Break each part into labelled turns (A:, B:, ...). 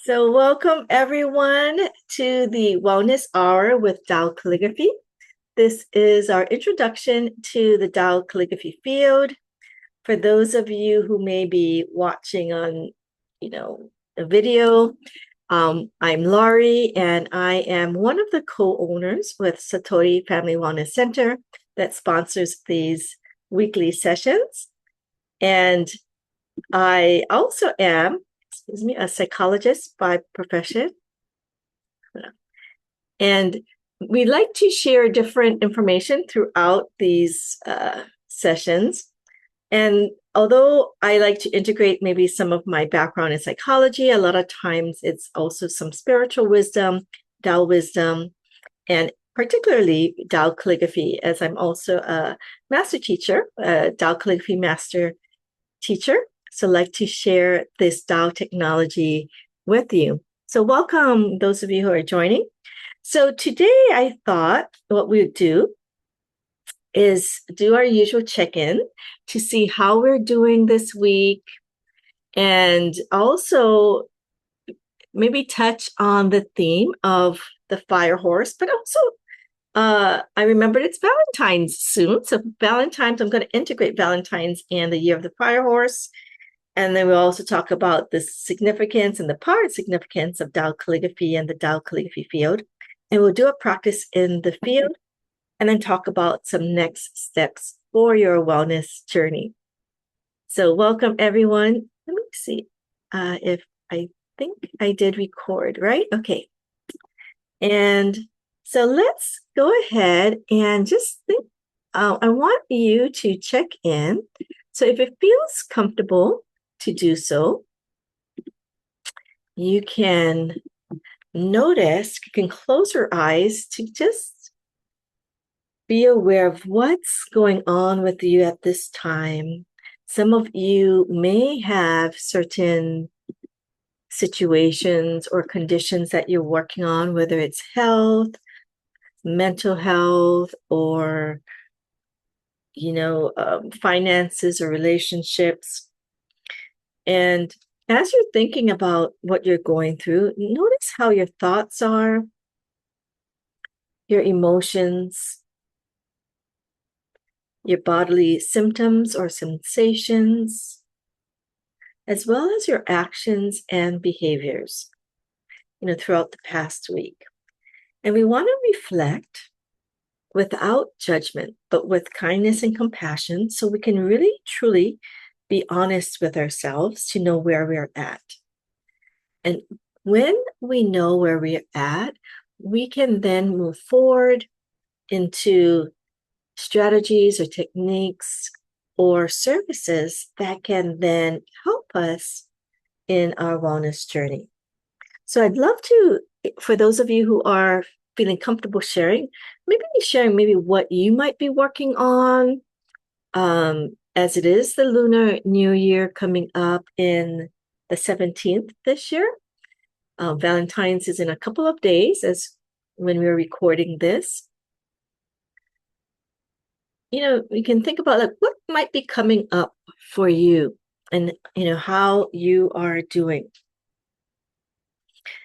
A: So, welcome everyone to the Wellness Hour with Tao Calligraphy. This is our introduction to the Tao Calligraphy field. For those of you who may be watching on, the video, I'm Laurie, and I am one of the co-owners with Satori Family Wellness Center that sponsors these weekly sessions. And I also am, a psychologist by profession. And we like to share different information throughout these sessions. And although I like to integrate maybe some of my background in psychology, a lot of times it's also some spiritual wisdom, Tao wisdom, and particularly Tao calligraphy, as I'm also a master teacher, a Tao calligraphy master teacher. So I like to share this Tao technology with you. So welcome those of you who are joining. So today I thought what we would do is do our usual check-in to see how we're doing this week, and also maybe touch on the theme of the fire horse, but also I remembered it's Valentine's soon. So Valentine's, I'm going to integrate Valentine's and the year of the fire horse. And then we'll also talk about the significance and the part significance of Tao calligraphy and the Tao calligraphy field. And we'll do a practice in the field and then talk about some next steps for your wellness journey. So welcome, everyone. Let me see if I think I did record, right? Okay. And so let's go ahead and just think. I want you to check in. So if it feels comfortable to do so, you can notice, you can close your eyes to just be aware of what's going on with you at this time. Some of you may have certain situations or conditions that you're working on, whether it's health, mental health, or finances or relationships. And as you're thinking about what you're going through, notice how your thoughts are, your emotions, your bodily symptoms or sensations, as well as your actions and behaviors, throughout the past week. And we want to reflect without judgment, but with kindness and compassion, so we can really, truly be honest with ourselves to know where we're at. And when we know where we're at, we can then move forward into strategies or techniques or services that can then help us in our wellness journey. So I'd love to, for those of you who are feeling comfortable sharing what you might be working on, as it is the Lunar New Year coming up in the 17th this year. Valentine's is in a couple of days, as when we're recording this. We can think about what might be coming up for you and, how you are doing.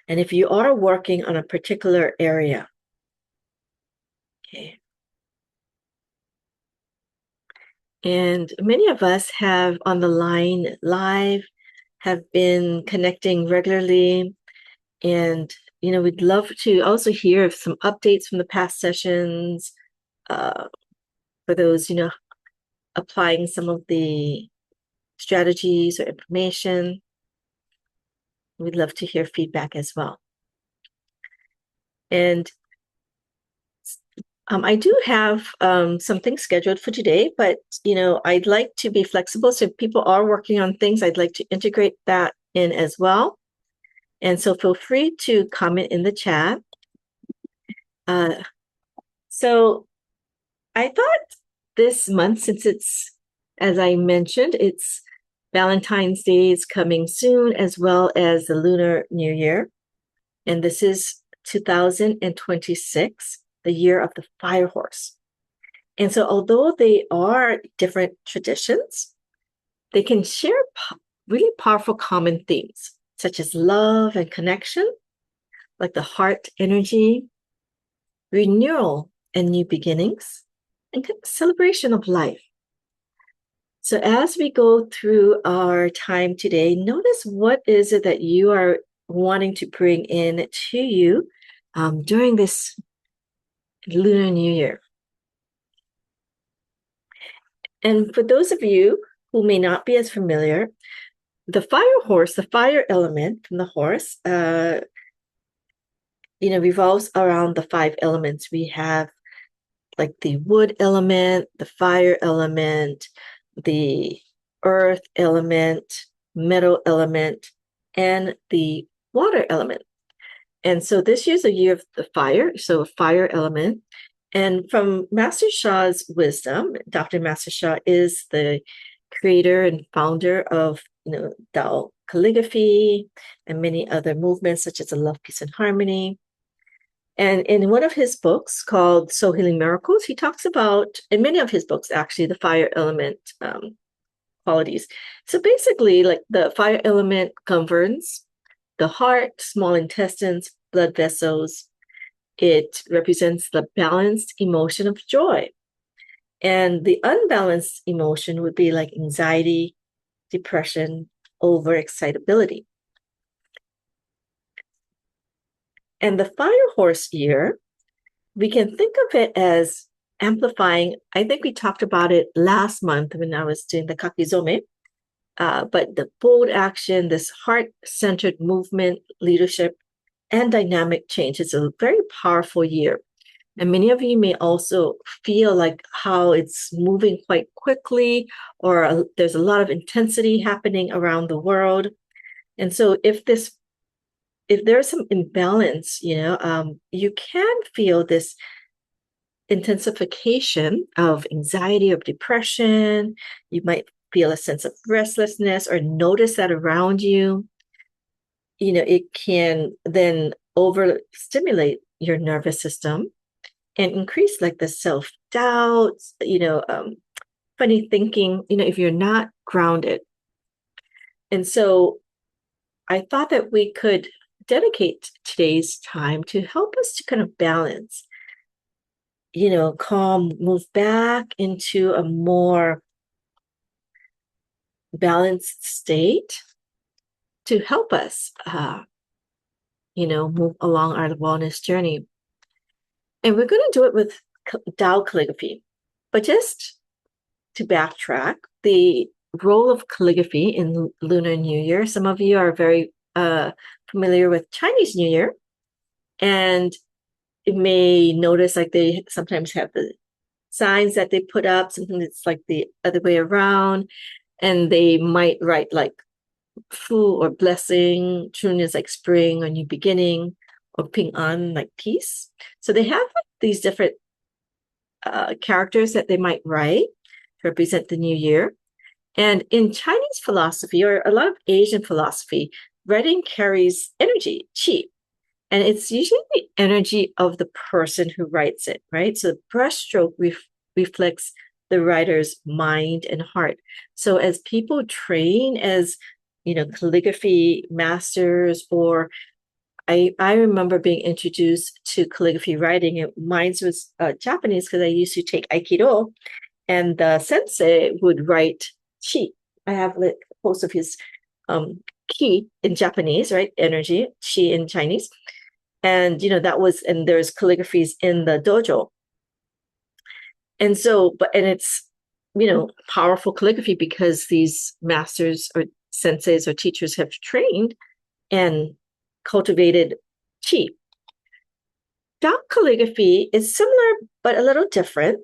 A: And if you are working on a particular area, okay. And many of us have on the line live, have been connecting regularly. And, we'd love to also hear some updates from the past sessions, for those, applying some of the strategies or information. We'd love to hear feedback as well. And I do have something scheduled for today, but, I'd like to be flexible. So if people are working on things, I'd like to integrate that in as well. And so feel free to comment in the chat. So I thought this month, since it's, as I mentioned, it's Valentine's Day is coming soon, as well as the Lunar New Year. And this is 2026, the year of the fire horse. And so although they are different traditions, they can share really powerful common themes. such as love and connection, like the heart energy, renewal and new beginnings, and celebration of life. So as we go through our time today, notice what is it that you are wanting to bring in to you during this Lunar New Year. And for those of you who may not be as familiar, the fire horse, the fire element from the horse, revolves around the 5 elements. We have like the wood element, the fire element, the earth element, metal element, and the water element. And so this year's a year of the fire, so a fire element. And from Master Sha's wisdom, Dr. Master Sha is the creator and founder of Tao Calligraphy and many other movements such as the Love, Peace, and Harmony. And in one of his books called Soul Healing Miracles, he talks about, in many of his books actually, the fire element qualities. So basically, like the fire element governs the heart, small intestines, blood vessels. It represents the balanced emotion of joy. And the unbalanced emotion would be like anxiety, depression, overexcitability. And the fire horse year, we can think of it as amplifying. I think we talked about it last month when I was doing the kakizome. But the bold action, this heart-centered movement, leadership, and dynamic change is a very powerful year. And many of you may also feel like how it's moving quite quickly, or there's a lot of intensity happening around the world. And so if there's some imbalance, you can feel this intensification of anxiety or depression. You might feel a sense of restlessness or notice that around you. It can then overstimulate your nervous system and increase like the self-doubt, funny thinking, if you're not grounded. And so I thought that we could dedicate today's time to help us to kind of balance, calm, move back into a more balanced state to help us, move along our wellness journey. And we're going to do it with Tao calligraphy. But just to backtrack, the role of calligraphy in Lunar New Year, some of you are very familiar with Chinese New Year, and you may notice like they sometimes have the signs that they put up, something that's like the other way around, and they might write like fu or blessing, chun is like spring or new beginning, or ping an like peace. So they have like these different characters that they might write to represent the new year. And in Chinese philosophy, or a lot of Asian philosophy, writing carries energy, qi. And it's usually the energy of the person who writes it, right? So the brushstroke reflects the writer's mind and heart. So as people train as, calligraphy masters, or I remember being introduced to calligraphy writing, and mine was Japanese because I used to take Aikido, and the sensei would write chi. I have like most of his ki in Japanese, right? Energy, chi in Chinese. And, and there's calligraphies in the dojo. And so, and it's, powerful calligraphy because these masters or senseis or teachers have trained and cultivated chi. Tao calligraphy is similar, but a little different.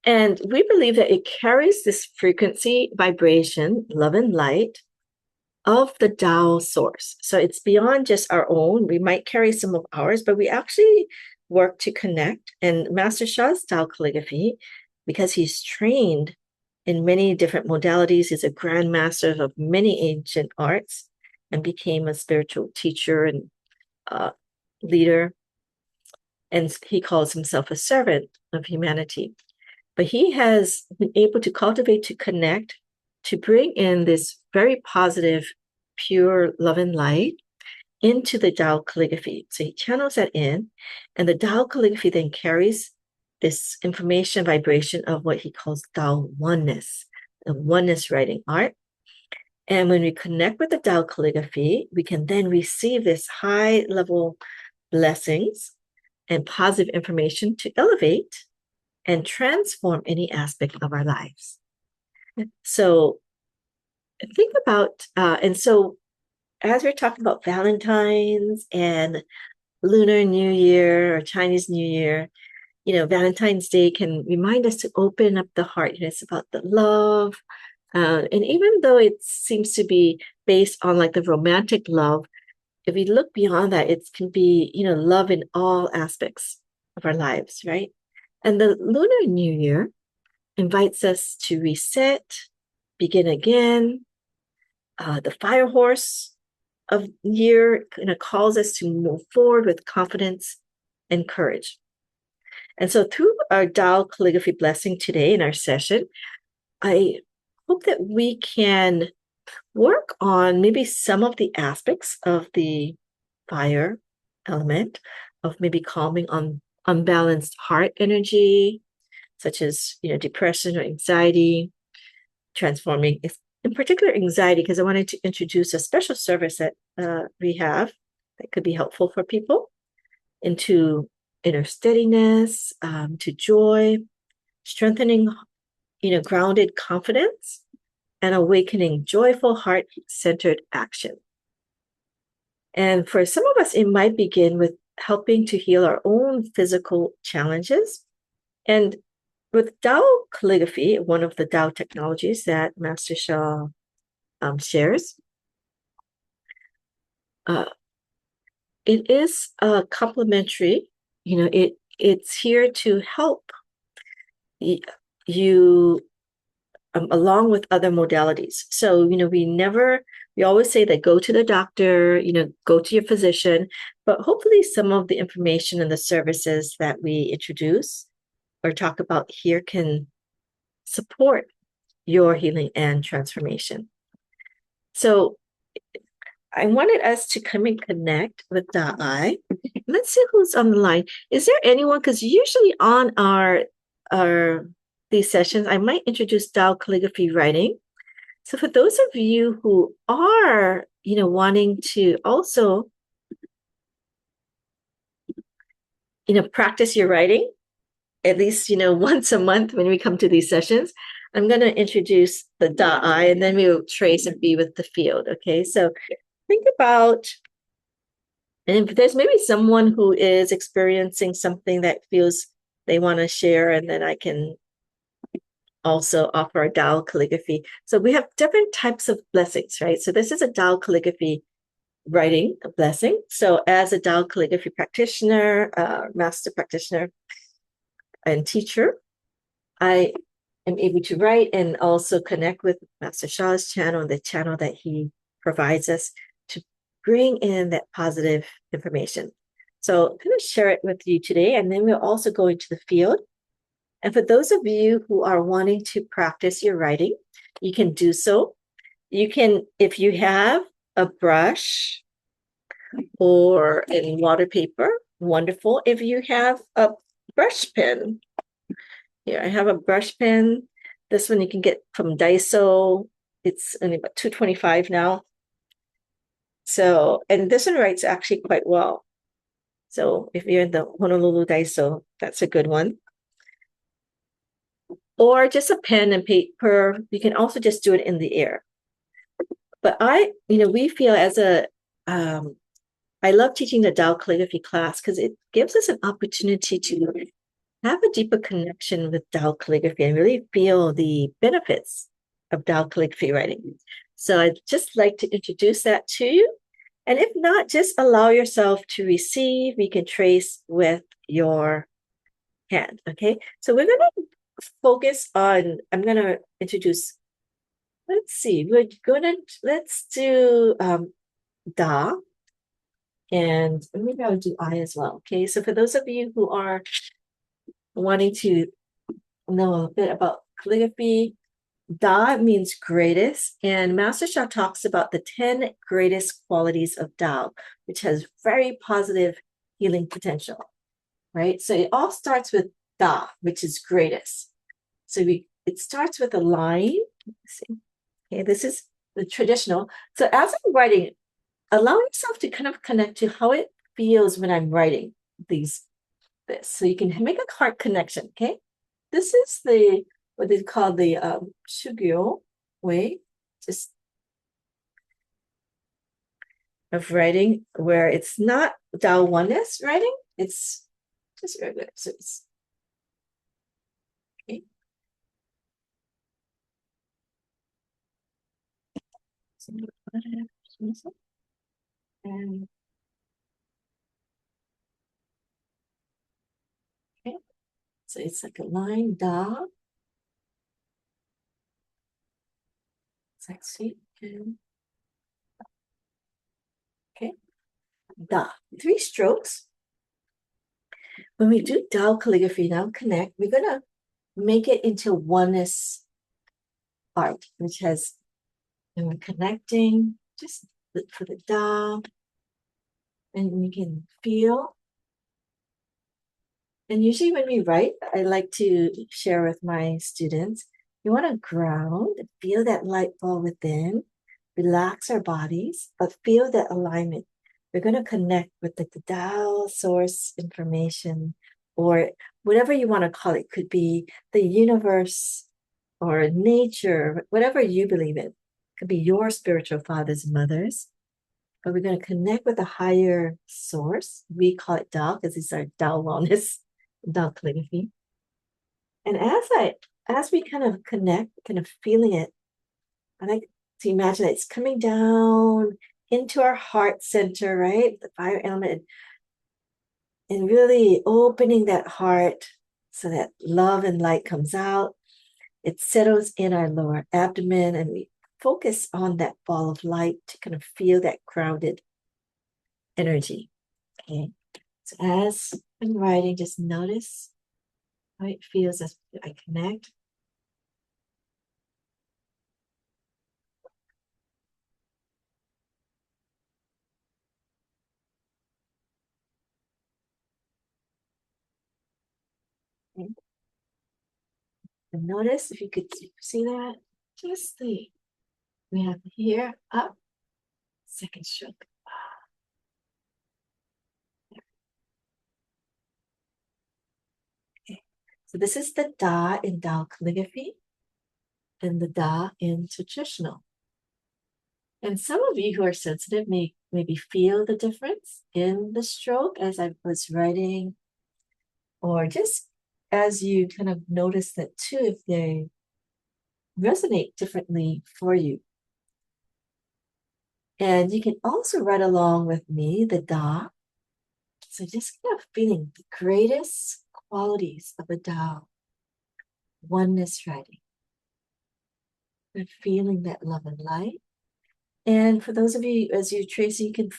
A: And we believe that it carries this frequency, vibration, love and light of the Tao source. So it's beyond just our own. We might carry some of ours, but we actually work to connect. And Master Sha's Tao calligraphy, because he's trained in many different modalities, he's a grandmaster of many ancient arts and became a spiritual teacher and leader. And he calls himself a servant of humanity. But he has been able to cultivate, to connect, to bring in this very positive, pure love and light into the Tao calligraphy. So he channels that in, and the Tao calligraphy then carries this information vibration of what he calls Tao oneness, the oneness writing art. And when we connect with the Tao calligraphy, we can then receive this high level blessings and positive information to elevate and transform any aspect of our lives. So think about, and so as we're talking about Valentine's and Lunar New Year or Chinese New Year, Valentine's Day can remind us to open up the heart. It's about the love. And even though it seems to be based on like the romantic love, if we look beyond that, it can be, love in all aspects of our lives, right? And the Lunar New Year invites us to reset, begin again. The fire horse of year calls us to move forward with confidence and courage. And so through our Tao calligraphy blessing today in our session, I hope that we can work on maybe some of the aspects of the fire element, of maybe calming on unbalanced heart energy, such as depression or anxiety, transforming, in particular anxiety, because I wanted to introduce a special service that we have that could be helpful for people, into inner steadiness, to joy, strengthening, grounded confidence, and awakening joyful heart-centered action. And for some of us, it might begin with helping to heal our own physical challenges. And with Tao calligraphy, one of the Tao technologies that Master Sha shares, it is complementary. It's here to help you along with other modalities. So, we always say that go to the doctor, go to your physician, but hopefully some of the information and the services that we introduce or talk about here can support your healing and transformation. So I wanted us to come and connect with Da'ai. Let's see who's on the line. Is there anyone? Because usually on our these sessions, I might introduce Tao calligraphy writing. So for those of you who are, wanting to also, practice your writing, at least, once a month when we come to these sessions, I'm going to introduce the Da'ai, and then we'll trace and be with the field. Okay, so think about, and if there's maybe someone who is experiencing something that feels they want to share, and then I can also offer a Tao calligraphy. So we have different types of blessings, right? So this is a Tao calligraphy writing blessing. So as a Tao calligraphy practitioner, master practitioner, and teacher, I am able to write and also connect with Master Sha's channel, the channel that he provides us to bring in that positive information. So I'm going to share it with you today, and then we'll also go into the field. And for those of you who are wanting to practice your writing, you can do so. You can, if you have a brush or in water paper, wonderful. If you have a brush pen, here I have a brush pen. This one you can get from Daiso. It's only about $2.25 now. So, and this one writes actually quite well. So if you're in the Honolulu Daiso, that's a good one. Or just a pen and paper. You can also just do it in the air. But we feel as I love teaching the Tao calligraphy class because it gives us an opportunity to have a deeper connection with Tao calligraphy and really feel the benefits of Tao calligraphy writing. So I'd just like to introduce that to you. And if not, just allow yourself to receive. You can trace with your hand, okay? So we're going to focus on, I'm going to introduce, let's see, let's do Da, and maybe I'll do I as well, okay? So for those of you who are wanting to know a bit about calligraphy, Da means greatest, and Master Sha talks about the 10 greatest qualities of Tao, which has very positive healing potential, right? So it all starts with Da, which is greatest. So it starts with a line. Let's see. Okay, this is the traditional. So as I'm writing, allow yourself to kind of connect to how it feels when I'm writing this. So you can make a heart connection, okay? This is what they call the shugyo way, just of writing, where it's not Tao oneness writing, it's just regular. So it's okay. And okay, so it's like a line Da. It's like see, and okay, Da. 3 strokes. When we do Tao calligraphy now, connect, we're gonna make it into oneness art, which has, and we're connecting just for the Tao, and you can feel. And usually when we write, I like to share with my students, you want to ground, feel that light ball within, relax our bodies, but feel that alignment. We're going to connect with the Tao source information, or whatever you want to call it. Could be the universe or nature, whatever you believe in. It could be your spiritual fathers and mothers. But we're going to connect with a higher source. We call it Tao because it's our Tao wellness, Tao calligraphy. And as we kind of connect, kind of feeling it, I like to imagine that it's coming down into our heart center, right? The fire element, and really opening that heart so that love and light comes out. It settles in our lower abdomen, and we focus on that ball of light to kind of feel that grounded energy. Okay. So as I'm writing, just notice how it feels as I connect. Okay. And notice if you could see that, just we have here up, second stroke. Okay. So this is the Da in Tao calligraphy and the Da in traditional. And some of you who are sensitive may maybe feel the difference in the stroke as I was writing, or just as you kind of notice that too, if they resonate differently for you. And you can also write along with me, the Da. So just kind of feeling the greatest qualities of a Tao, oneness writing, and feeling that love and light. And for those of you, as you trace, you can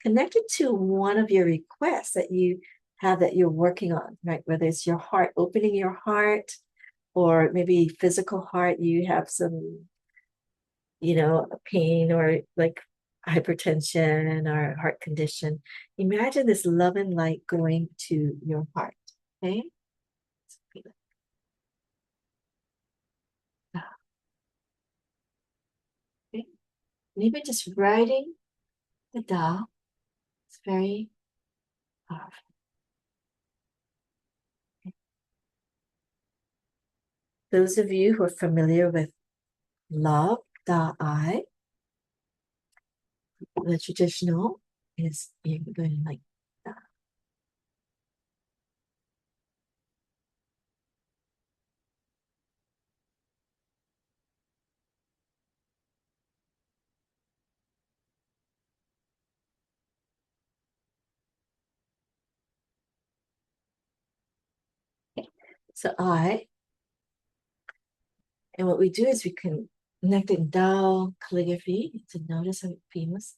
A: connect it to one of your requests that you have that you're working on, right? Whether it's your heart, opening your heart, or maybe physical heart, you have some, pain or like hypertension or heart condition. Imagine this love and light going to your heart, okay? Okay. And even just writing the Da, it's very powerful. Those of you who are familiar with love, Da I, the traditional is you're going like that. Okay. So I, and what we do is we can connect it in Tao calligraphy to notice how it feels.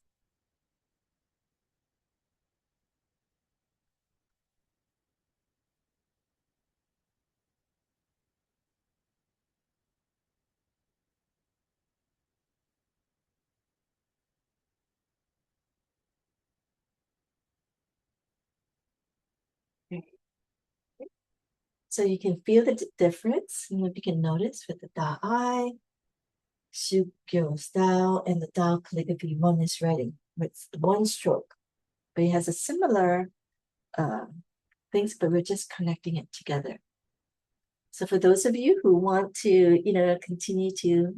A: So you can feel the difference, and if you can notice with the Da'ai, Shugyo style, and the Tao Calligraphy Wellness writing with one stroke. But it has a similar things, but we're just connecting it together. So for those of you who want to, continue to,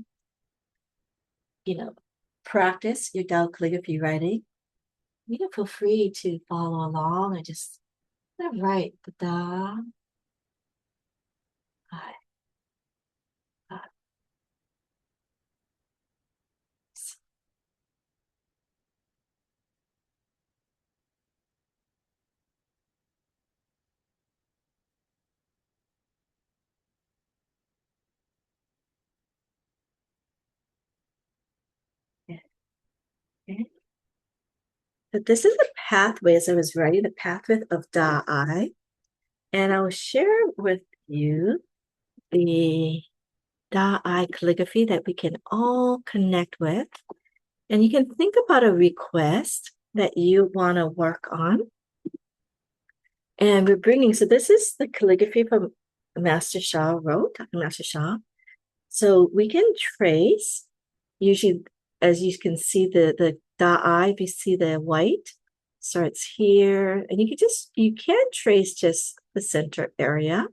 A: practice your Tao Calligraphy writing, feel free to follow along and just write the Da, I, I. Okay. But this is the pathway, as I was writing, the pathway of Da'ai. And I'll share with you the Da'ai calligraphy that we can all connect with. And you can think about a request that you want to work on. And so this is the calligraphy from Master Shah wrote, Dr. Master Shah. So we can trace, usually, as you can see, the Da'ai, if you see the white, starts here. And you can trace just the center area.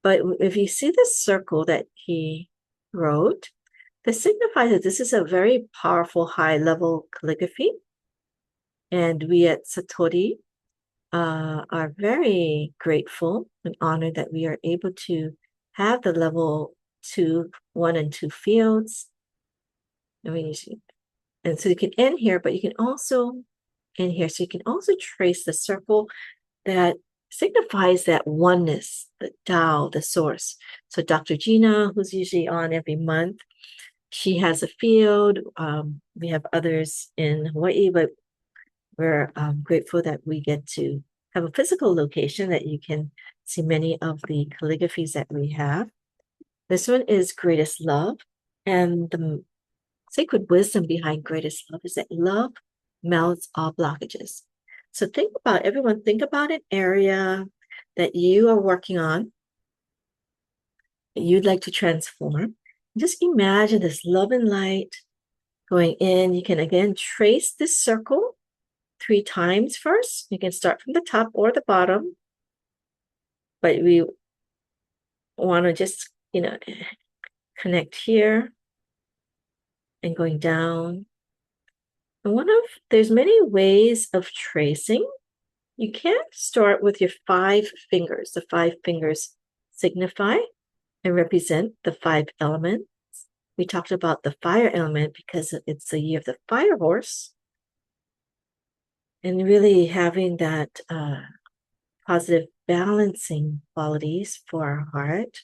A: But if you see the circle that he wrote, this signifies that this is a very powerful high-level calligraphy. And we at Satori are very grateful and honored that we are able to have the level 1 and 2 fields. And so you can end here, but you can also end here. So you can also trace the circle that signifies that oneness, the Tao, the source. So Dr. Gina, who's usually on every month, she has a field. We have others in Hawaii, but we're grateful that we get to have a physical location that you can see many of the calligraphies that we have. This one is Greatest Love. And the sacred wisdom behind Greatest Love is that love melts all blockages. So think about an area that you are working on, that you'd like to transform. Just imagine this love and light going in. You can again trace this circle 3 times first. You can start from the top or the bottom, but we want to just, connect here and going down. And there's many ways of tracing. You can start with your 5 fingers. The 5 fingers signify and represent the 5 elements. We talked about the fire element because it's the year of the fire horse. And really having that positive balancing qualities for our heart.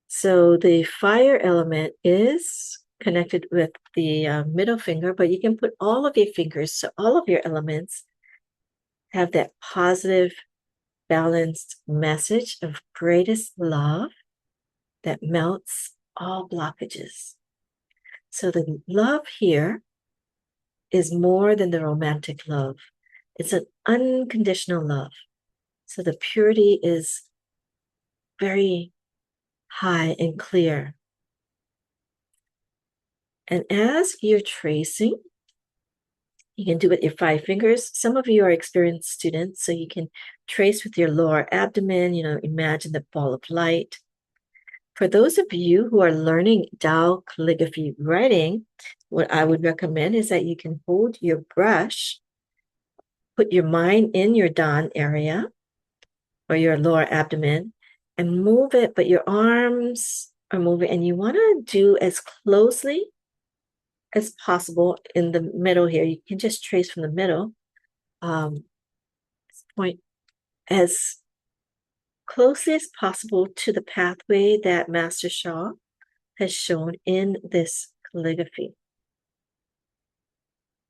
A: So the fire element is connected with the middle finger, but you can put all of your fingers, so all of your elements have that positive, balanced message of greatest love that melts all blockages. So the love here is more than the romantic love. It's an unconditional love. So the purity is very high and clear. And as you're tracing, you can do it with your 5 fingers. Some of you are experienced students, so you can trace with your lower abdomen, imagine the ball of light. For those of you who are learning Tao calligraphy writing, what I would recommend is that you can hold your brush, put your mind in your Dan area or your lower abdomen and move it, but your arms are moving, and you want to do as closely as possible in the middle here. You can just trace from the middle. Point as closely as possible to the pathway that Master Shah has shown in this calligraphy.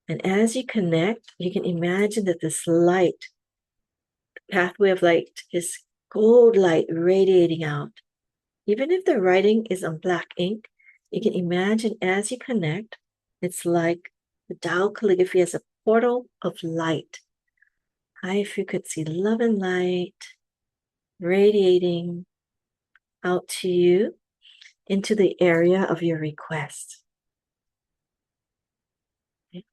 A: And as you connect, you can imagine that this light, the pathway of light, is gold light radiating out. Even if the writing is on black ink, you can imagine as you connect, it's like the Tao calligraphy as a portal of light high frequency love and light radiating out to you into the area of your request. Okay.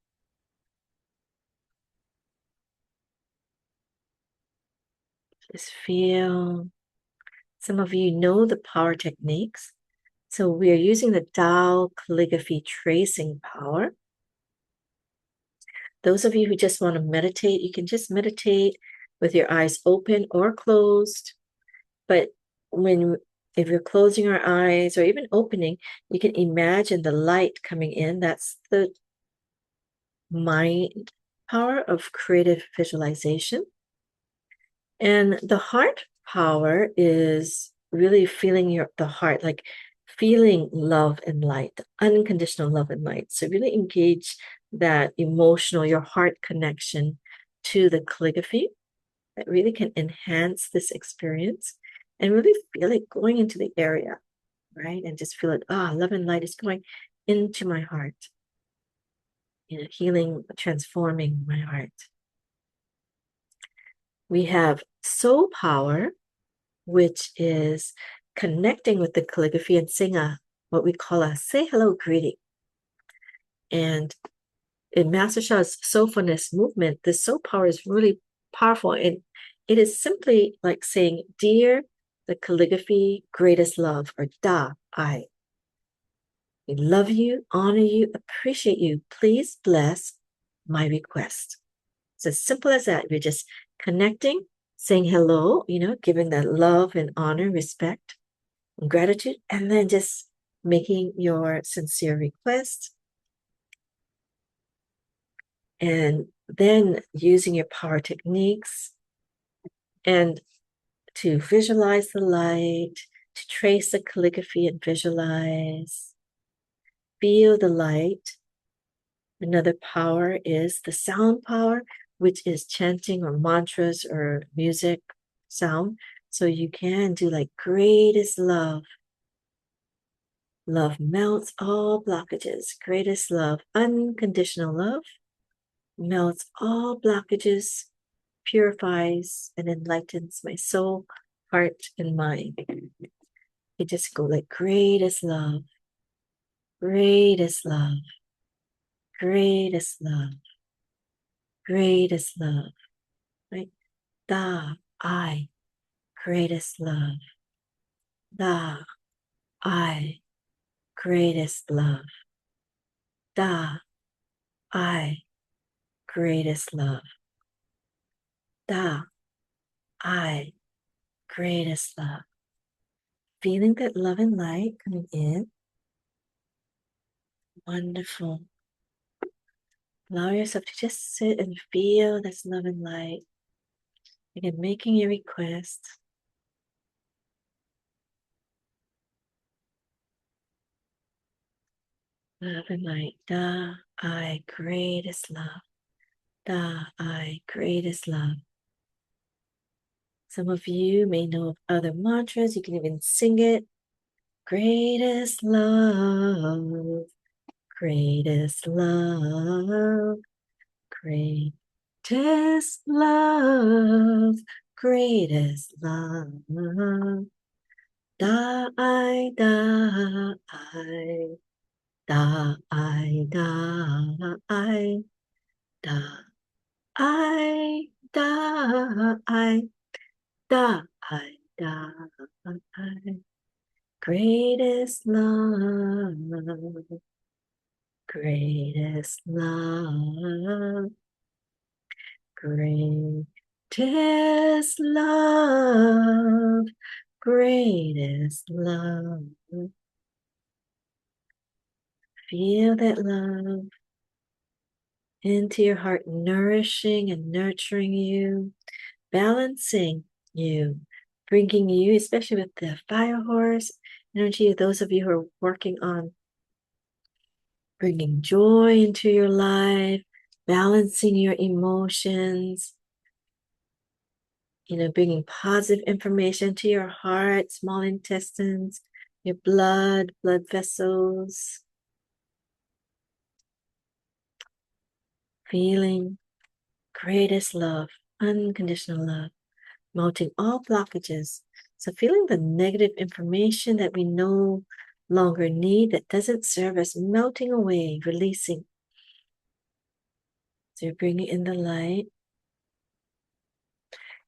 A: Just feel, some of you know the power techniques. So we are using the Tao Calligraphy tracing power. Those of you who just want to meditate, you can just meditate with your eyes open or closed. But if you're closing your eyes or even opening, you can imagine the light coming in. That's the mind power of creative visualization. And the heart power is really feeling the heart, like feeling love and light, unconditional love and light. So really engage that emotional, your heart connection to the calligraphy that really can enhance this experience and really feel it going into the area, right? And just feel it, love and light is going into my heart, healing, transforming my heart. We have soul power, which is connecting with the calligraphy and saying what we call a say hello greeting. And in Master Sha's soulfulness movement, the soul power is really powerful. And it is simply like saying, dear the calligraphy, greatest love, or Da, I. We love you, honor you, appreciate you. Please bless my request. It's as simple as that. We're just connecting, saying hello, giving that love and honor, respect, and gratitude, and then just making your sincere request. And then using your power techniques and to visualize the light, to trace the calligraphy and visualize, feel the light. Another power is the sound power, which is chanting or mantras or music sound. So you can do like greatest love. Love melts all blockages. Greatest love, unconditional love, melts all blockages, purifies and enlightens my soul, heart, and mind. You just go like greatest love, greatest love, greatest love, greatest love, right? Da, I, greatest love. Da, I, greatest love. Da, I, greatest love. Da, I, greatest love. Feeling that love and light coming in. Wonderful. Allow yourself to just sit and feel this love and light. Again, making your request. Love and light. Da, I, greatest love. Da, I, greatest love. Some of you may know of other mantras. You can even sing it. Greatest love, greatest love, greatest love, greatest love. Da, I, da, I, da, I, da, I, da, I, da, I, da, I, da, I. Greatest love, greatest love, greatest love, greatest love. Feel that love into your heart, nourishing and nurturing you, balancing you, bringing you, especially with the fire horse energy, those of you who are working on bringing joy into your life, balancing your emotions, bringing positive information to your heart, small intestines, your blood vessels, feeling greatest love, unconditional love, melting all blockages. So feeling the negative information that we no longer need, that doesn't serve us, melting away, releasing. So you're bringing in the light.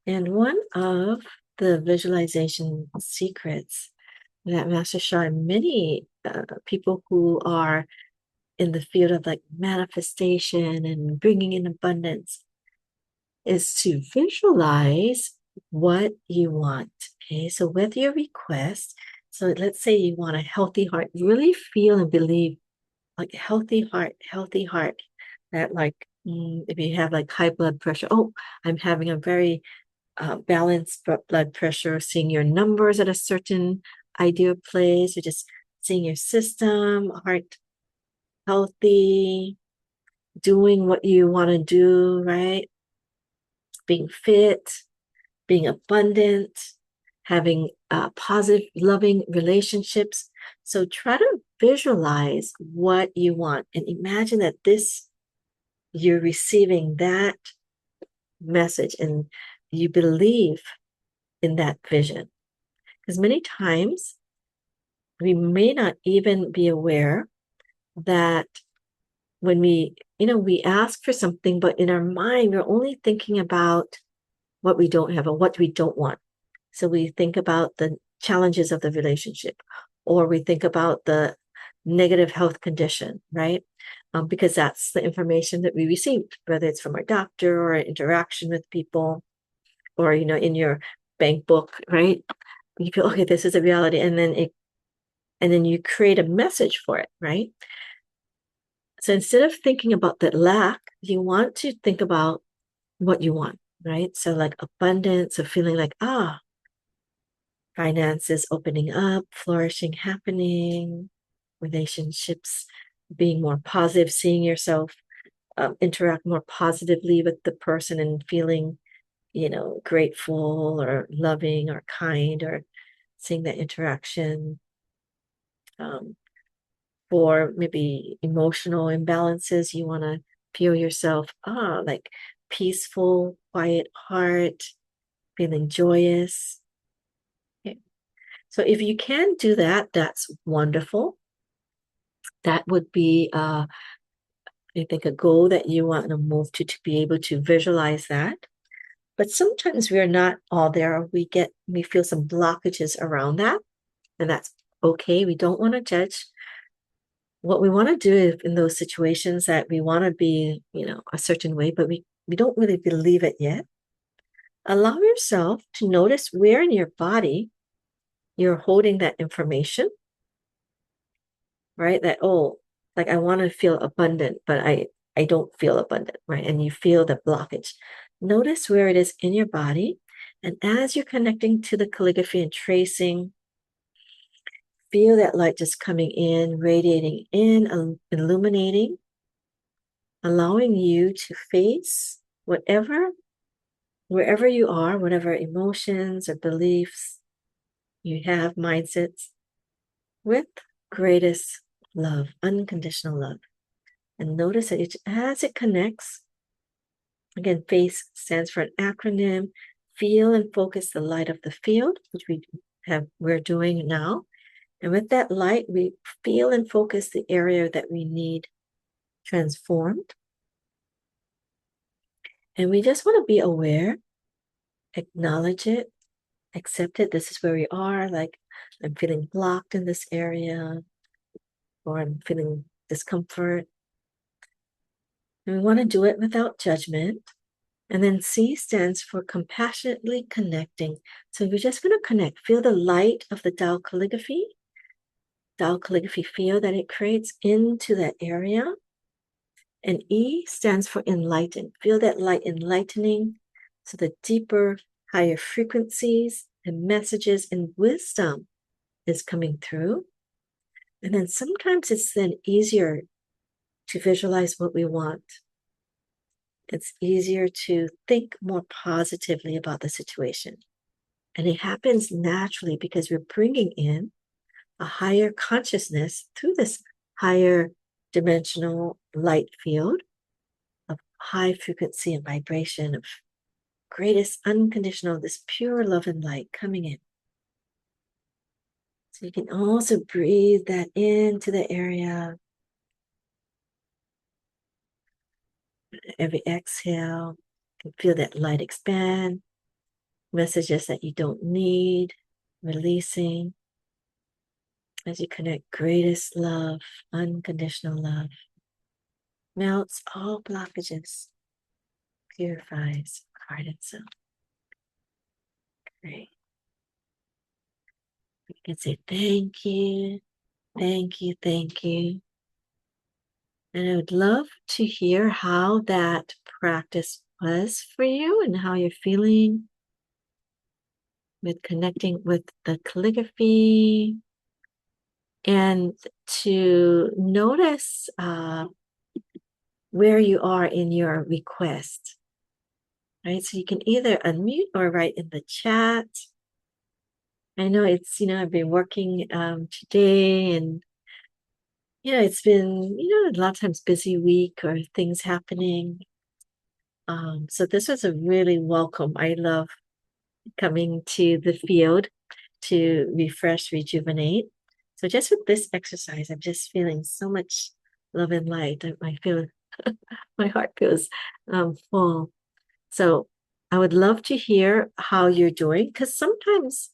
A: And one of the visualization secrets that Master Sha and many people who are in the field of like manifestation and bringing in abundance is to visualize what you want. Okay, so with your request, so let's say you want a healthy heart, really feel and believe like healthy heart, that like if you have like high blood pressure, oh, I'm having a very balanced blood pressure, seeing your numbers at a certain ideal place, or just seeing your system, heart healthy, doing what you want to do, right? Being fit, being abundant, having positive, loving relationships. So try to visualize what you want and imagine that you're receiving that message and you believe in that vision. Because many times we may not even be aware that when we ask for something, but in our mind, we're only thinking about what we don't have or what we don't want. So we think about the challenges of the relationship, or we think about the negative health condition, right? Because that's the information that we received, whether it's from our doctor or an interaction with people, or in your bank book, right? You feel, okay, this is a reality, and then you create a message for it, right? So instead of thinking about that lack, you want to think about what you want, right? So like abundance, of feeling like, finances opening up, flourishing happening, relationships being more positive, seeing yourself interact more positively with the person and feeling, grateful or loving or kind, or seeing that interaction. For maybe emotional imbalances, you want to feel yourself, like peaceful, quiet heart, feeling joyous. Okay. So if you can do that, that's wonderful. That would be, I think, a goal that you want to move to be able to visualize that. But sometimes we're not all there. We feel some blockages around that, and that's okay. We don't want to judge. What we want to do in those situations that we want to be, a certain way, but we don't really believe it yet. Allow yourself to notice where in your body you're holding that information, right? That, oh, like I want to feel abundant, but I don't feel abundant, right? And you feel the blockage. Notice where it is in your body. And as you're connecting to the calligraphy and tracing, feel that light just coming in, radiating in, illuminating, allowing you to face wherever you are, whatever emotions or beliefs you have, mindsets, with greatest love, unconditional love. And notice that as it connects, again, FACE stands for an acronym, feel and focus the light of the field, which we're doing now. And with that light, we feel and focus the area that we need transformed. And we just want to be aware, acknowledge it, accept it. This is where we are. Like, I'm feeling blocked in this area, or I'm feeling discomfort. And we want to do it without judgment. And then C stands for compassionately connecting. So we're just going to connect. Feel the light of the Tao Calligraphy field that it creates into that area. And E stands for enlighten. Feel that light enlightening. So the deeper, higher frequencies and messages and wisdom is coming through. And then sometimes it's then easier to visualize what we want. It's easier to think more positively about the situation. And it happens naturally because we're bringing in a higher consciousness through this higher dimensional light field of high frequency and vibration, of greatest unconditional, this pure love and light coming in. So you can also breathe that into the area. Every exhale, you can feel that light expand. Messages that you don't need, releasing as you connect greatest love, unconditional love. Melts all blockages, purifies heart and soul. Great. You can say thank you, thank you, thank you. And I would love to hear how that practice was for you and how you're feeling with connecting with the calligraphy, and to notice where you are in your request. Right, so you can either unmute or write in the chat. I know it's, I've been working today, and it's been, a lot of times busy week or things happening. So this was a really welcome. I love coming to the field to refresh, rejuvenate. So just with this exercise, I'm just feeling so much love and light. I feel my heart feels full. So I would love to hear how you're doing, because sometimes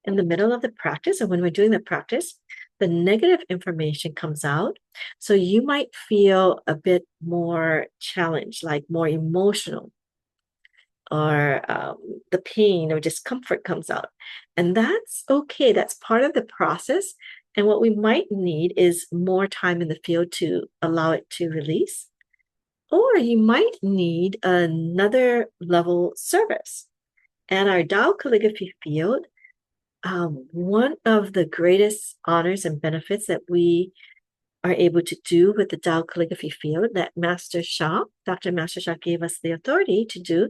A: in the middle of the practice, or when we're doing the practice, the negative information comes out. So you might feel a bit more challenged, like more emotional, or the pain or discomfort comes out. And that's okay. That's part of the process. And what we might need is more time in the field to allow it to release. Or you might need another level service. And our Tao Calligraphy field, one of the greatest honors and benefits that we are able to do with the Tao Calligraphy field that Dr. Master Sha gave us the authority to do,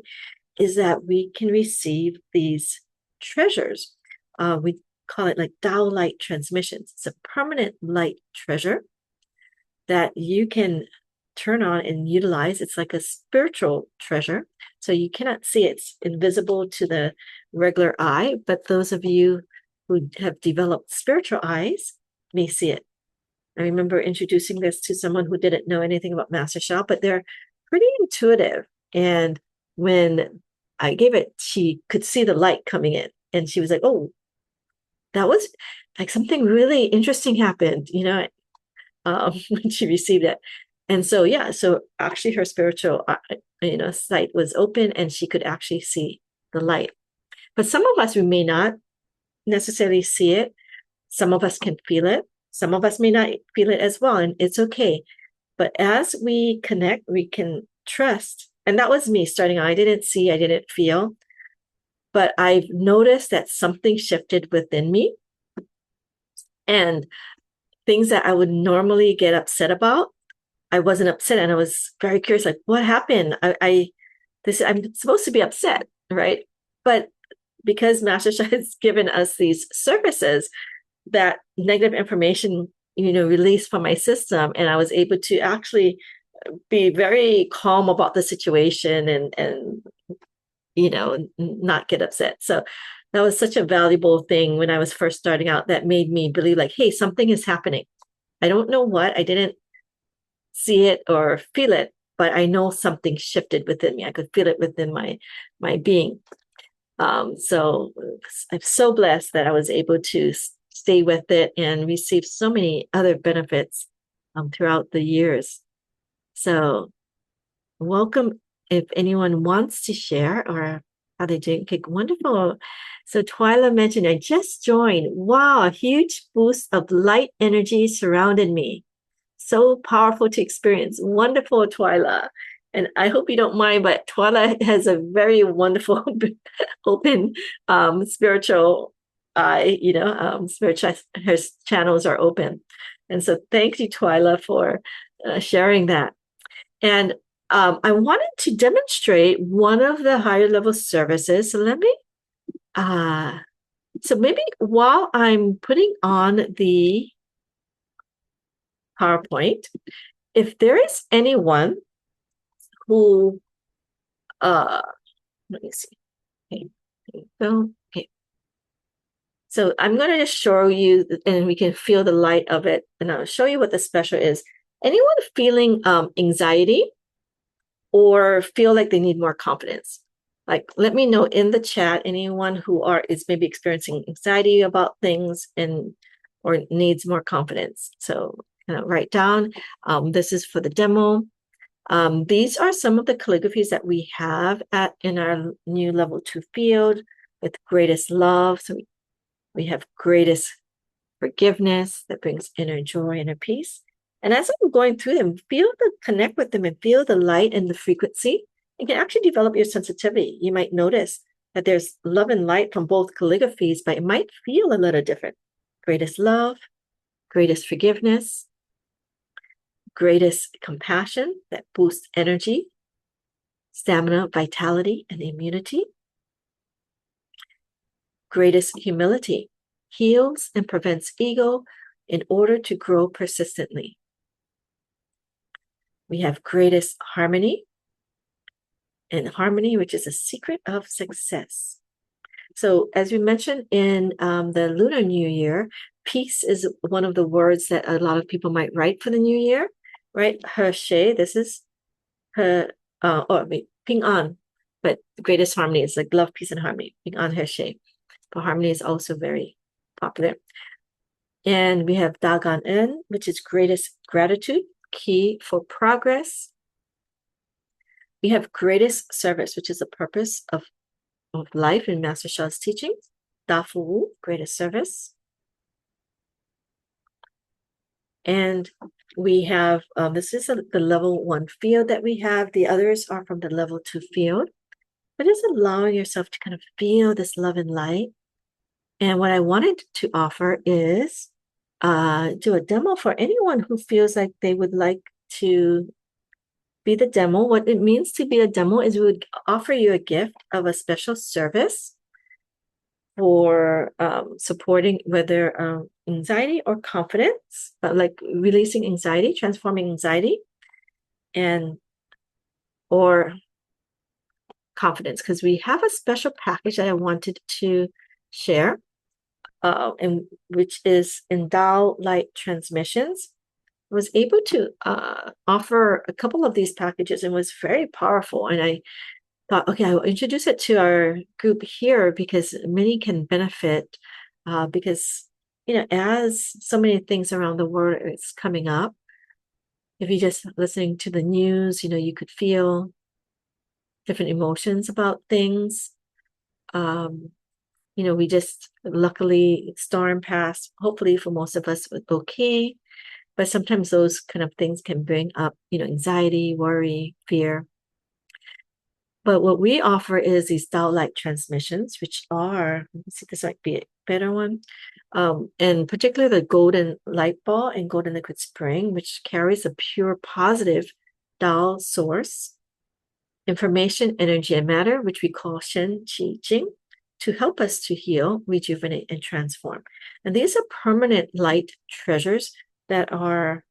A: is that we can receive these treasures. We call it like Tao light transmissions. It's a permanent light treasure that you can turn on and utilize. It's like a spiritual treasure. So you cannot see it. It's invisible to the regular eye, but those of you who have developed spiritual eyes may see it. I remember introducing this to someone who didn't know anything about Master Sha, but they're pretty intuitive. And when I gave it, she could see the light coming in, and she was like, "Oh, that was like something really interesting happened," when she received it. And so, so actually her spiritual, sight was open, and she could actually see the light. But some of us, we may not necessarily see it. Some of us can feel it. Some of us may not feel it as well, and it's okay. But as we connect, we can trust. And that was me starting out. I didn't see, I didn't feel, but I've noticed that something shifted within me, and things that I would normally get upset about, I wasn't upset, and I was very curious, like, what happened? I'm supposed to be upset, right? But because Master Sha has given us these services, that negative information, released from my system, and I was able to actually be very calm about the situation, and not get upset. So that was such a valuable thing when I was first starting out, that made me believe, like, hey, something is happening. I don't know what. I didn't see it or feel it, but I know something shifted within me. I could feel it within my being. So I'm so blessed that I was able to stay with it and receive so many other benefits throughout the years. So welcome if anyone wants to share or how they doing. Okay, wonderful. So Twyla mentioned, I just joined. Wow, a huge boost of light energy surrounded me. So powerful to experience. Wonderful, Twyla. And I hope you don't mind, but Twyla has a very wonderful, open spiritual eye, spiritual, her channels are open. And so thank you, Twyla, for sharing that. And I wanted to demonstrate one of the higher level services. So let me, so maybe while I'm putting on the PowerPoint, if there is anyone who Let me see. Okay, there you go. Okay. So I'm going to just show you, and we can feel the light of it, and I'll show you what the special is. Anyone feeling anxiety or feel like they need more confidence? Like, let me know in the chat, anyone who is maybe experiencing anxiety about things or needs more confidence. So write down, this is for the demo. These are some of the calligraphies that we have in our new level 2 field with greatest love. So we have greatest forgiveness that brings inner joy, inner peace. And as I'm going through them, connect with them and feel the light and the frequency. You can actually develop your sensitivity. You might notice that there's love and light from both calligraphies, but it might feel a little different. Greatest love, greatest forgiveness, greatest compassion that boosts energy, stamina, vitality, and immunity. Greatest humility heals and prevents ego in order to grow persistently. We have greatest harmony, and harmony, which is a secret of success. So as we mentioned in the Lunar New Year, peace is one of the words that a lot of people might write for the new year, right? Hershey, this is her, Ping An, but the greatest harmony is like love, peace, and harmony. Ping An Hershey. But harmony is also very popular. And we have Dagan En, which is greatest gratitude, key for progress. We have greatest service, which is the purpose of life in Master Sha's teachings. Da Fu Wu, greatest service. And we have, this is the level 1 field that we have. The others are from the level 2 field. But it's allowing yourself to kind of feel this love and light. And what I wanted to offer is do a demo for anyone who feels like they would like to be the demo. What it means to be a demo is we would offer you a gift of a special service for supporting whether anxiety or confidence, like releasing anxiety, transforming anxiety, or confidence. Because we have a special package that I wanted to share, and which is in Tao Light Transmissions. I was able to offer a couple of these packages and was very powerful. And I thought, okay, I will introduce it to our group here because many can benefit because, as so many things around the world is coming up, if you're just listening to the news, you could feel different emotions about things. We just luckily storm passed, hopefully for most of us, okay. But sometimes those kind of things can bring up, anxiety, worry, fear. But what we offer is these Tao light transmissions, which are, let me see, this might be a better one. And particularly the golden light ball and golden liquid spring, which carries a pure positive Tao source, information, energy, and matter, which we call Shen Qi Jing, to help us to heal, rejuvenate, and transform. And these are permanent light treasures that are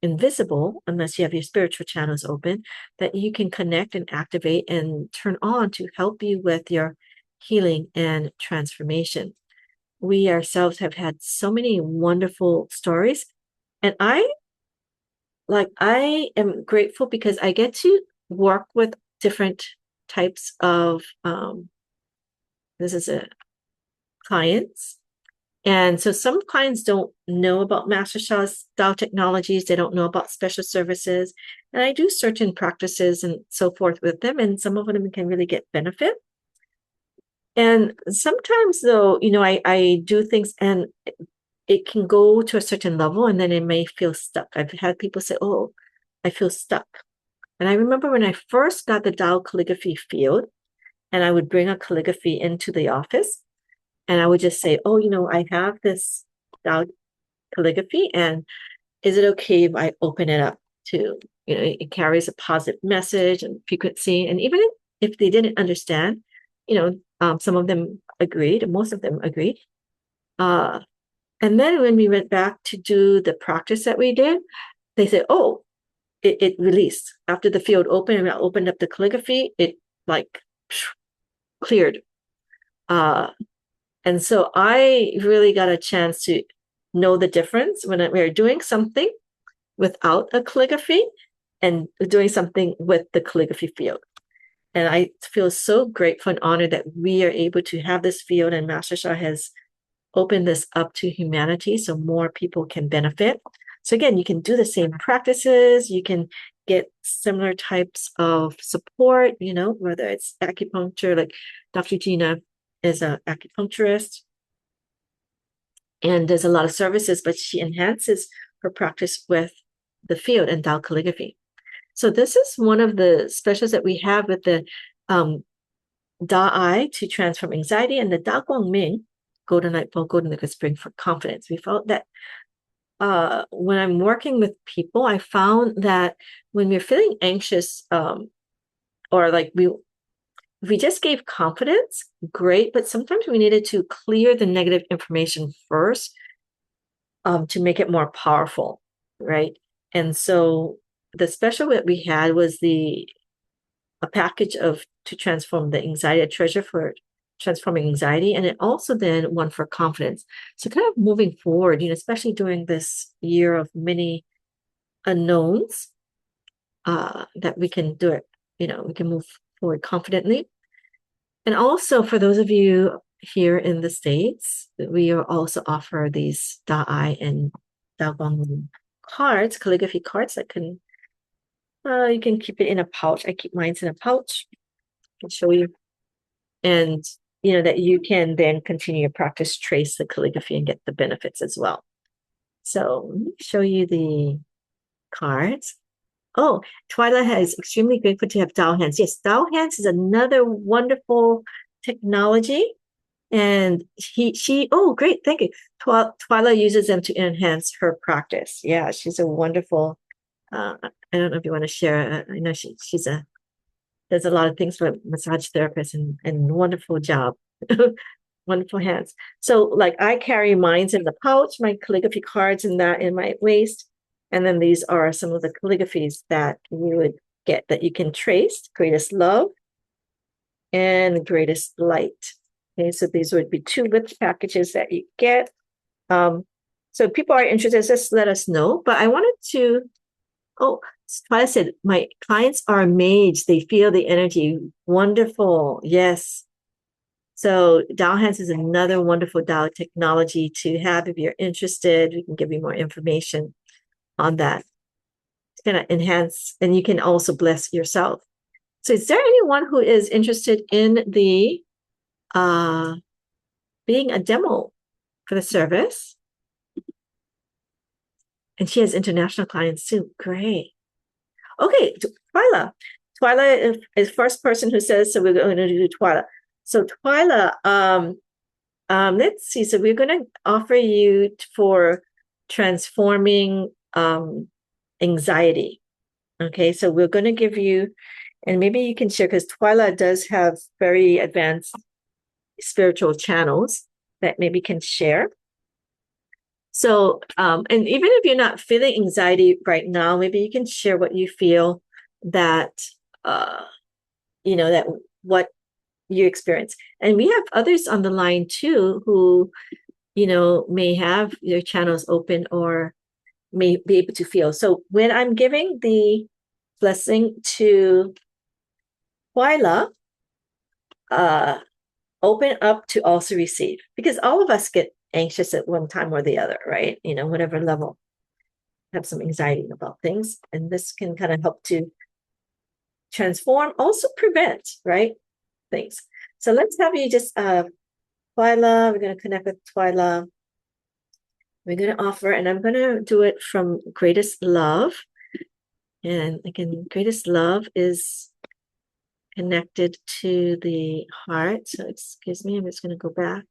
A: invisible unless you have your spiritual channels open, that you can connect and activate and turn on to help you with your healing and transformation. We ourselves have had so many wonderful stories, and I am grateful because I get to work with different types of clients. And so some clients don't know about Master Sha's Tao technologies. They don't know about special services. And I do certain practices and so forth with them. And some of them can really get benefit. And sometimes though, I do things and it can go to a certain level and then it may feel stuck. I've had people say, oh, I feel stuck. And I remember when I first got the Tao calligraphy field and I would bring a calligraphy into the office, and I would just say, oh, I have this Tao calligraphy, and is it okay if I open it up to, it carries a positive message and frequency. And even if they didn't understand, some of them agreed, most of them agreed. And then when we went back to do the practice that we did, they said, oh, it released. After the field opened and I opened up the calligraphy, it like cleared. And so I really got a chance to know the difference when we're doing something without a calligraphy and doing something with the calligraphy field. And I feel so grateful and honored that we are able to have this field, and Master Sha has opened this up to humanity so more people can benefit. So again, you can do the same practices, you can get similar types of support, whether it's acupuncture, like Dr. Gina is an acupuncturist and does a lot of services, but she enhances her practice with the field and Tao calligraphy. So this is one of the specials that we have with the Da to transform anxiety, and the Da Guang Ming, golden light bulb, golden liquid spring for confidence. We felt that when I'm working with people, I found that when we're feeling anxious, or like if we just gave confidence, great, but sometimes we needed to clear the negative information first to make it more powerful, right? And so the special that we had was a package to transform the anxiety, a treasure for transforming anxiety, and it also then one for confidence. So kind of moving forward, especially during this year of many unknowns, that we can do it, we can move forward confidently. And also for those of you here in the States, we also offer these Da'ai and Daogong cards, calligraphy cards that can, you can keep it in a pouch. I keep mine in a pouch. I can show you. And, that you can then continue your practice, trace the calligraphy and get the benefits as well. So let me show you the cards. Oh, Twyla is extremely grateful to have Dao Hands. Yes, Dao Hands is another wonderful technology. And oh, great, thank you. Twyla uses them to enhance her practice. Yeah, she's a wonderful, I don't know if you want to share. I know she's does a lot of things for massage therapists and wonderful job. Wonderful hands. So like I carry mines in the pouch, my calligraphy cards in my waist. And then these are some of the calligraphies that you would get that you can trace: greatest love and greatest light. Okay, so these would be 2 gift packages that you get. So if people are interested, just let us know. But I wanted to, Twyla said, my clients are amazed. They feel the energy. Wonderful. Yes. So Dao Hands is another wonderful Dao technology to have. If you're interested, we can give you more information on that. It's going to enhance, and you can also bless yourself. So is there anyone who is interested in the being a demo for the service? And she has international clients too. Great. Okay, Twyla. Twyla is first person who says, so we're going to do Twyla. So Twyla, let's see. So we're going to offer you for transforming anxiety. Okay, so we're going to give you, and maybe you can share, because Twyla does have very advanced spiritual channels that maybe can share. So, and even if you're not feeling anxiety right now, maybe you can share what you feel that, that what you experience. And we have others on the line too who, may have their channels open or may be able to feel. So when I'm giving the blessing to Twyla, open up to also receive, because all of us get anxious at one time or the other, right? Whatever level, have some anxiety about things. And this can kind of help to transform, also prevent, right? Things. So let's have you just, Twyla, we're going to connect with Twyla. We're going to offer, and I'm going to do it from greatest love. And again, greatest love is connected to the heart. So excuse me, I'm just going to go back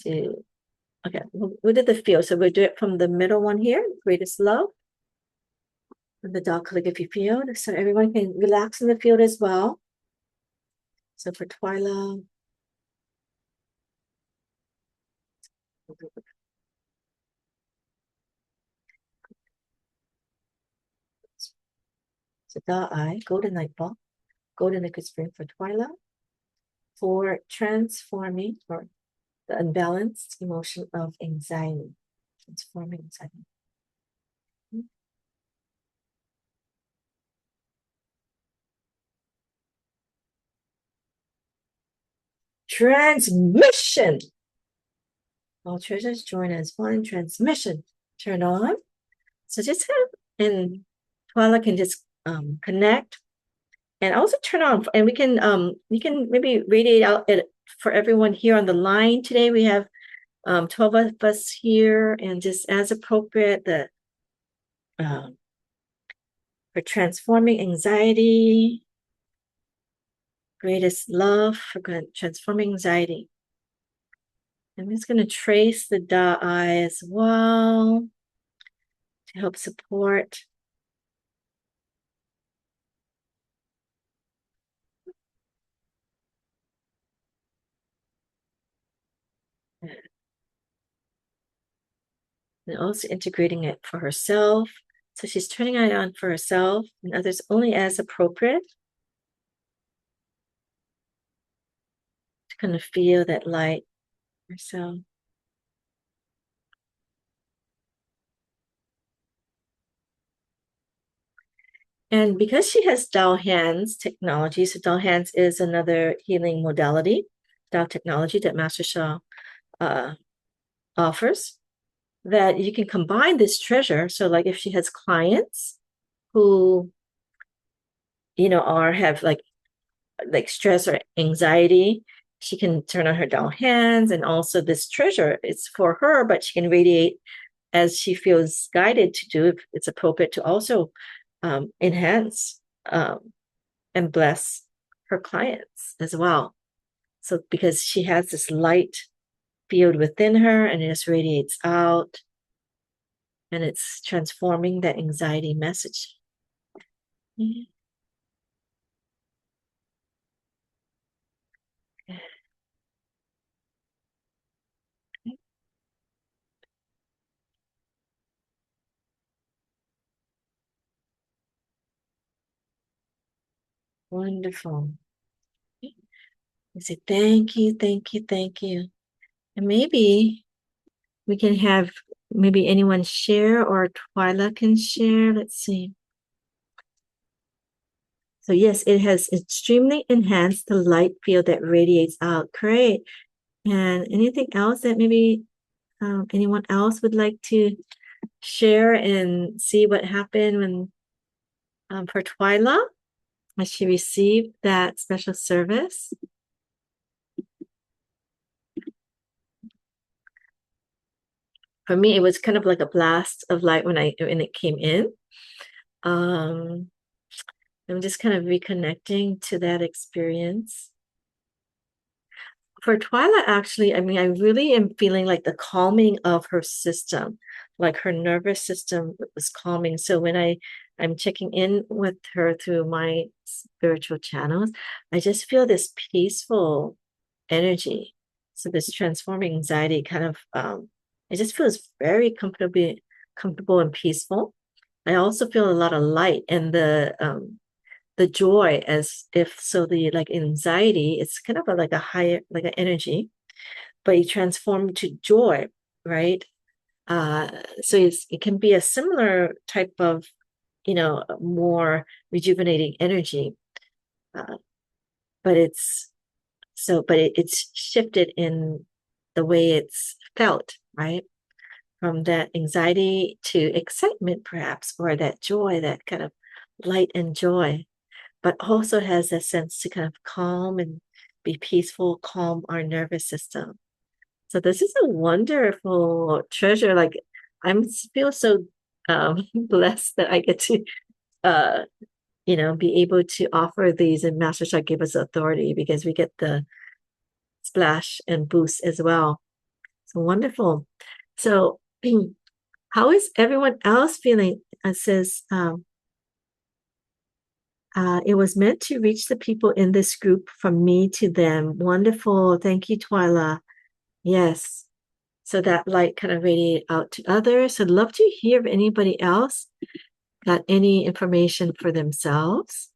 A: to, okay, we did the field. So we'll do it from the middle one here, greatest love, and the Tao calligraphy field. So everyone can relax in the field as well. So for Twyla, so Da'ai, golden light bulb, golden liquid spring for Twyla, for transforming or the unbalanced emotion of anxiety. Transforming anxiety. Transmission. All treasures join as one. Transmission. Turn on. So just have, and Twyla can just connect and also turn on. And we can maybe radiate out it for everyone here on the line today. We have 12 of us here, and just as appropriate, the for transforming anxiety, greatest love for transforming anxiety. I'm just going to trace the eye as well to help support. And also integrating it for herself. So she's turning it on for herself and others only as appropriate to kind of feel that light herself. And because she has Tao hands technology, so Tao hands is another healing modality, Tao technology that Master Sha offers, that you can combine this treasure. So like if she has clients who, have like stress or anxiety, she can turn on her Tao hands, and also this treasure, it's for her, but she can radiate as she feels guided to do, if it's appropriate, to also enhance and bless her clients as well. So because she has this light field within her and it just radiates out, and it's transforming that anxiety message. Mm-hmm. Wonderful. I say thank you, thank you, thank you. And maybe we can have anyone share, or Twyla can share. Let's see. So yes, it has extremely enhanced the light field that radiates out. Great. And anything else that maybe anyone else would like to share and see what happened when for Twyla, when she received that special service? For me, it was kind of like a blast of light when it came in. I'm just kind of reconnecting to that experience. For Twyla, actually, I really am feeling like the calming of her system, like her nervous system was calming. So when I'm checking in with her through my spiritual channels, I just feel this peaceful energy. So this transforming anxiety kind of, it just feels very comfortable and peaceful. I also feel a lot of light and the joy, as if so the like anxiety, it's kind of like a higher, like an energy, but you transform to joy, right? So it can be a similar type of, more rejuvenating energy, but it's shifted in the way it's felt, right? From that anxiety to excitement, perhaps, or that joy, that kind of light and joy, but also has a sense to kind of calm and be peaceful, calm our nervous system. So this is a wonderful treasure. Like I feel so blessed that I get to, be able to offer these, and Master Sha gave us authority because we get the splash and boost as well. So wonderful. So how is everyone else feeling? It says, it was meant to reach the people in this group from me to them. Wonderful. Thank you, Twyla. Yes. So that light kind of radiate out to others. I'd love to hear if anybody else got any information for themselves.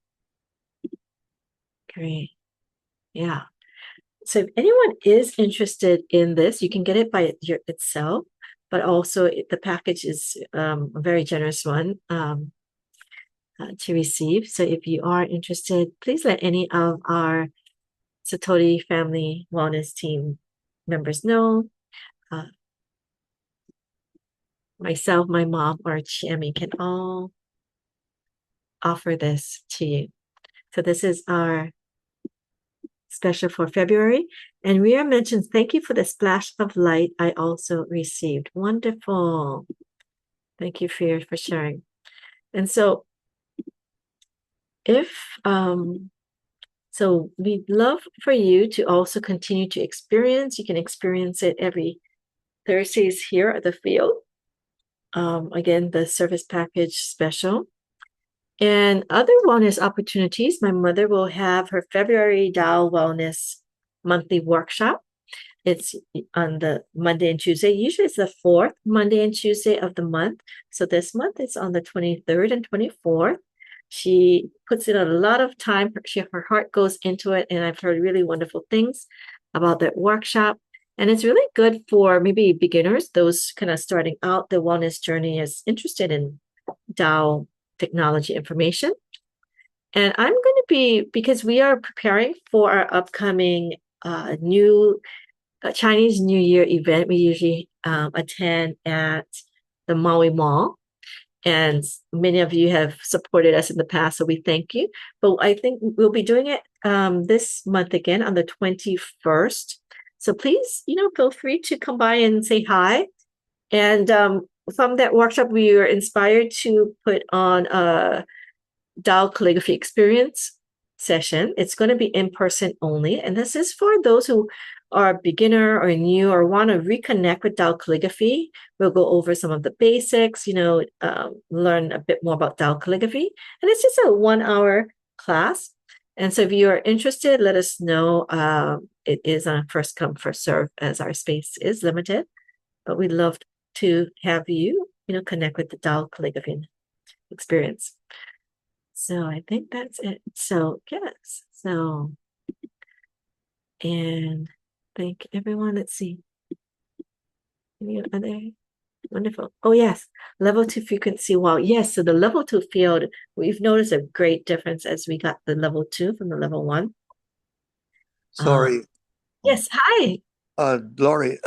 A: Great. Yeah. So if anyone is interested in this, you can get it by itself, but also the package is a very generous one to receive. So if you are interested, please let any of our Satori Family Wellness Team members know. Myself, my mom, or Chiemi can all offer this to you. So this is our special for February. And Ria mentions, thank you for the splash of light I also received. Wonderful. Thank you for sharing. And so so we'd love for you to also continue to experience. You can experience it every Thursdays here at the field. Again, the service package special. And other wellness opportunities, my mother will have her February Tao Wellness monthly workshop. It's on the Monday and Tuesday. Usually it's the fourth Monday and Tuesday of the month. So this month it's on the 23rd and 24th. She puts in a lot of time. Her heart goes into it. And I've heard really wonderful things about that workshop. And it's really good for maybe beginners, those kind of starting out the wellness journey, is interested in Tao technology information. And I'm going to be, because we are preparing for our upcoming new Chinese New Year event. We usually attend at the Maui Mall. And many of you have supported us in the past, so we thank you. But I think we'll be doing it this month again on the 21st. So please, feel free to come by and say hi. And from that workshop, we were inspired to put on a Tao Calligraphy experience session. It's going to be in person only. And this is for those who are beginner or new or want to reconnect with Tao Calligraphy. We'll go over some of the basics, learn a bit more about Tao Calligraphy. And it's just a 1-hour class. And so if you are interested, let us know. It is on a first come, first serve, as our space is limited. But we'd love to have you, connect with the Tao Calligraphy experience. So I think that's it. So yes. So, and thank everyone. Let's see. Any other? Wonderful. Oh, yes. Level 2 frequency. Wow. Yes. So the level 2 field, we've noticed a great difference as we got the level 2 from the level 1.
B: Sorry.
A: Yes. Hi.
B: Laurie,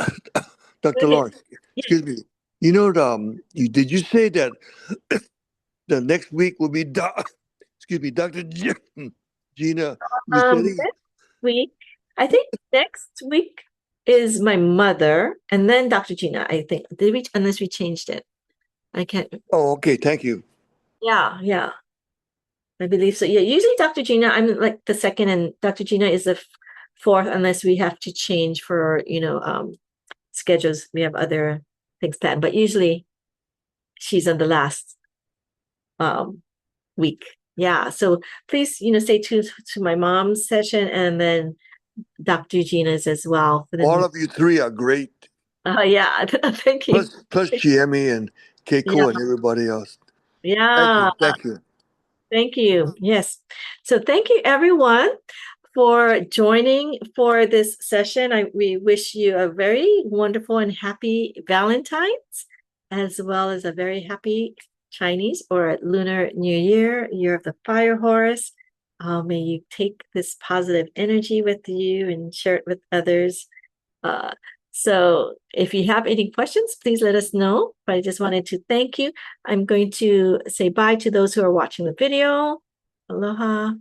B: Dr. Laurie, excuse me. Did you say that the next week will be, excuse me, Dr. Gina?
A: Next week, I think next week is my mother, and then Dr. Gina, I think. Unless we changed it. I can't.
B: Oh, okay. Thank you.
A: Yeah. I believe so. Yeah, usually Dr. Gina, I'm like the second, and Dr. Gina is the fourth, unless we have to change for, schedules. We have other things planned, but usually she's on the last week. Yeah. So please, stay tuned to my mom's session and then Dr. Gina's as well.
B: All of you three are great.
A: Yeah. Thank you.
B: Plus Chiemi and Keiko and everybody else.
A: Yeah.
B: Thank you.
A: Thank you. Yes. So thank you, everyone, for joining for this session. We wish you a very wonderful and happy Valentine's, as well as a very happy Chinese or Lunar New Year, Year of the Fire Horse. May you take this positive energy with you and share it with others. So if you have any questions, please let us know. But I just wanted to thank you. I'm going to say bye to those who are watching the video. Aloha.